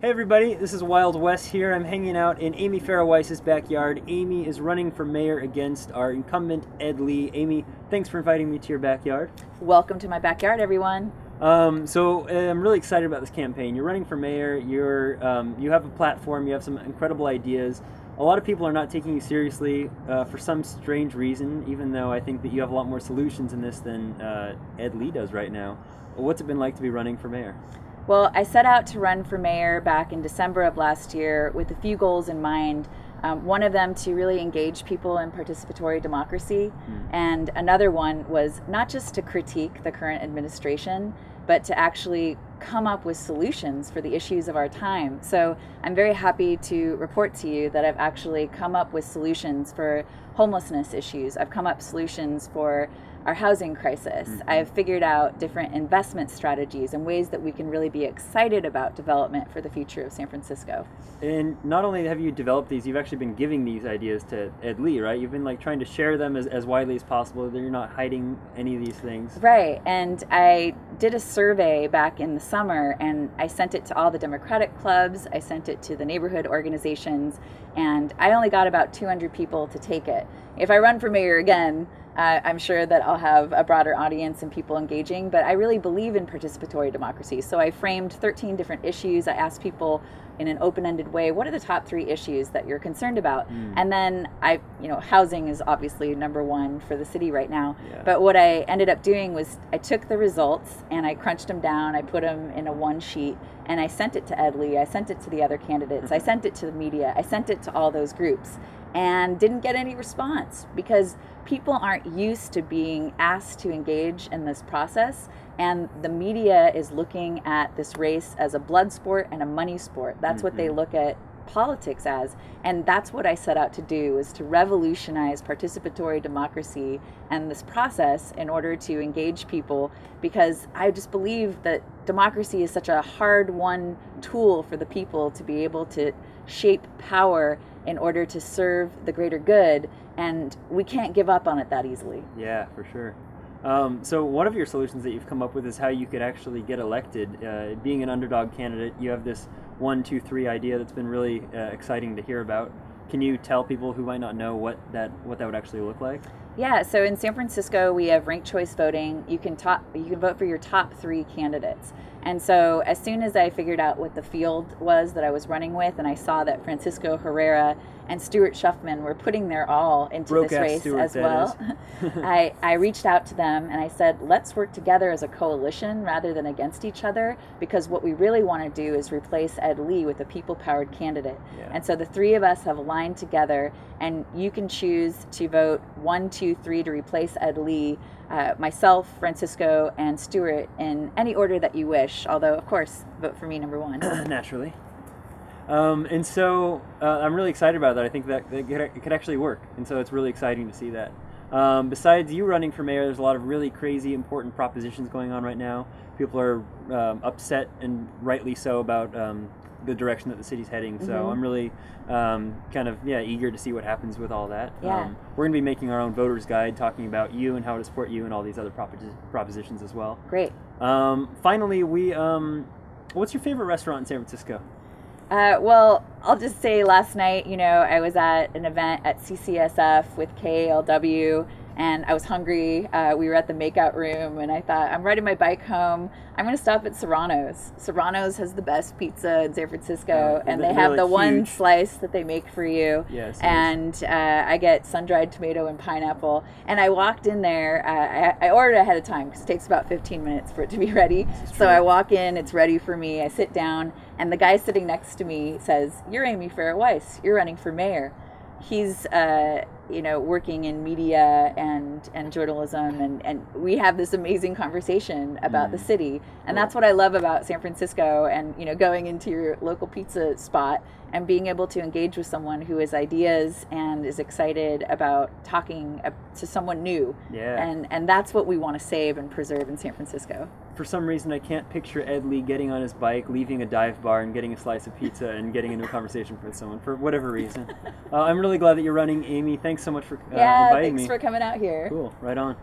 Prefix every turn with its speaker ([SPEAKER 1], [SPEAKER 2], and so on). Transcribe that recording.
[SPEAKER 1] Hey everybody, this is Wild West here. I'm hanging out in Amy Farrah Weiss's backyard. Amy is running for mayor against our incumbent Ed Lee. Amy, thanks for inviting me to your backyard.
[SPEAKER 2] Welcome to my backyard, everyone.
[SPEAKER 1] I'm really excited about this campaign. You're running for mayor. You have a platform. You have some incredible ideas. A lot of people are not taking you seriously for some strange reason, even though I think that you have a lot more solutions in this than Ed Lee does right now. What's it been like to be running for mayor?
[SPEAKER 2] Well, I set out to run for mayor back in December of last year with a few goals in mind. One of them to really engage people in participatory democracy, and another one was not just to critique the current administration, but to actually come up with solutions for the issues of our time. So I'm very happy to report to you that I've actually come up with solutions for homelessness issues. I've come up with solutions for our housing crisis. I've figured out different investment strategies and ways that we can really be excited about development for the future of San Francisco.
[SPEAKER 1] And not only have you developed these, you've actually been giving these ideas to Ed Lee, right? You've been like trying to share them as widely as possible, that you're not hiding any of these things.
[SPEAKER 2] Right, and I did a survey back in the summer and I sent it to all the Democratic clubs, I sent it to the neighborhood organizations, and I only got about 200 people to take it. If I run for mayor again, I'm sure that I'll have a broader audience and people engaging, but I really believe in participatory democracy. So I framed 13 different issues. I asked people in an open-ended way, what are the top 3 issues that you're concerned about? And then housing is obviously number 1 for the city right now. Yeah. But what I ended up doing was I took the results and I crunched them down. I put them in a 1 sheet and I sent it to Ed Lee. I sent it to the other candidates. I sent it to the media. I sent it to all those groups and didn't get any response because people aren't used to being asked to engage in this process, and the media is looking at this race as a blood sport and a money sport. That's what they look at politics as, and that's what I set out to do, is to revolutionize participatory democracy and this process in order to engage people, because I just believe that democracy is such a hard-won tool for the people to be able to shape power in order to serve the greater good, and we can't give up on it that easily.
[SPEAKER 1] Yeah, for sure. So one of your solutions that you've come up with is how you could actually get elected. Being an underdog candidate, you have this 1, 2, 3 idea that's been really exciting to hear about. Can you tell people who might not know what that would actually look like?
[SPEAKER 2] Yeah, so in San Francisco we have ranked choice voting. You can vote for your top 3 candidates. And so as soon as I figured out what the field was that I was running with, and I saw that Francisco Herrera and Stuart Shuffman were putting their all into this race
[SPEAKER 1] Stuart,
[SPEAKER 2] as well, I reached out to them and I said, let's work together as a coalition rather than against each other, because what we really want to do is replace Ed Lee with a people-powered candidate. Yeah. And so the 3 of us have aligned together, and you can choose to vote 1, 2, 3 to replace Ed Lee, myself, Francisco, and Stuart in any order that you wish, although of course vote for me number 1.
[SPEAKER 1] Naturally. And so I'm really excited about that. I think that it could actually work, and so it's really exciting to see that. Besides you running for mayor, there's a lot of really crazy important propositions going on right now. People are upset, and rightly so, about the direction that the city's heading. So I'm really eager to see what happens with all that.
[SPEAKER 2] Yeah.
[SPEAKER 1] We're going to be making our own voter's guide talking about you and how to support you and all these other propositions as well.
[SPEAKER 2] Great.
[SPEAKER 1] Finally, what's your favorite restaurant in San Francisco?
[SPEAKER 2] Well, I'll just say last night, I was at an event at CCSF with KALW, and I was hungry. We were at the makeout room, and I thought, I'm riding my bike home. I'm going to stop at Serrano's. Serrano's has the best pizza in San Francisco, and they have the one slice that they make for you.
[SPEAKER 1] Yes.
[SPEAKER 2] And I get sun-dried tomato and pineapple. And I walked in there. I ordered ahead of time because it takes about 15 minutes for it to be ready. So I walk in, it's ready for me. I sit down, and the guy sitting next to me says, "You're Amy Farrah Weiss. You're running for mayor." He's working in media and journalism, and we have this amazing conversation about the city, and that's what I love about San Francisco, and going into your local pizza spot and being able to engage with someone who has ideas and is excited about talking to someone new.
[SPEAKER 1] Yeah.
[SPEAKER 2] And that's what we want to save and preserve in San Francisco.
[SPEAKER 1] For some reason, I can't picture Ed Lee getting on his bike, leaving a dive bar, and getting a slice of pizza and getting into a conversation with someone, for whatever reason. I'm really glad that you're running, Amy. Thanks so much for inviting me.
[SPEAKER 2] Thanks for coming out here.
[SPEAKER 1] Cool. Right on.